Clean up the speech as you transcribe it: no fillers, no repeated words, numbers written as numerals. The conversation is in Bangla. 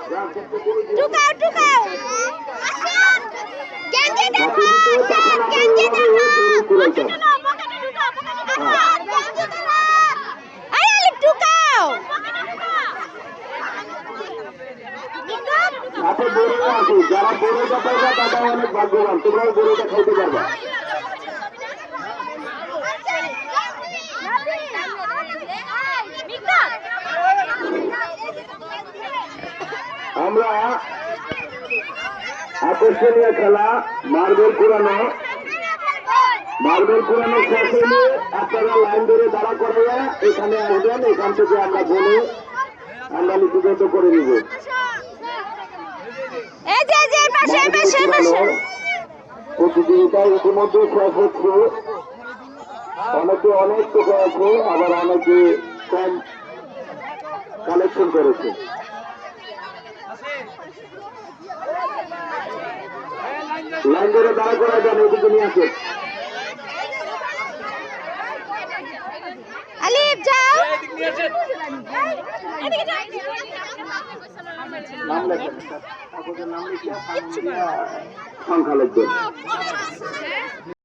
টুকাও টুকাও গেঞ্জি দাও গেঞ্জি দাও পকেটে নাও পকেটে ঢুকাও গেঞ্জি দাও আরে আলিফ টুকাও সাথে বড় আছে যারা বড়টা পাইবা তারা অনেক ভাগ্যবান তোমরাও বড়টা খাইতে পারবা আমরা আকর্ষণীয় খেলা মার্বেল কুড়ানো শেষে আপনারা লাইন ধরে দাঁড়া করাইয়া এখানে আসবেন এখান থেকে আমরা বলে আমরা লিপিবদ্ধ করে নিব প্রতিযোগিতায় ইতিমধ্যে শেষ হচ্ছে অনেকে অনেক টাকা আছে আবার অনেকে কম কালেকশন করেছে লাইন ধরে দাঁড়া করা যান এদিকে নিয়ে আসে আলিফ যাও নাম লেখেন নাম লিখে সংখ্যা লিখবেন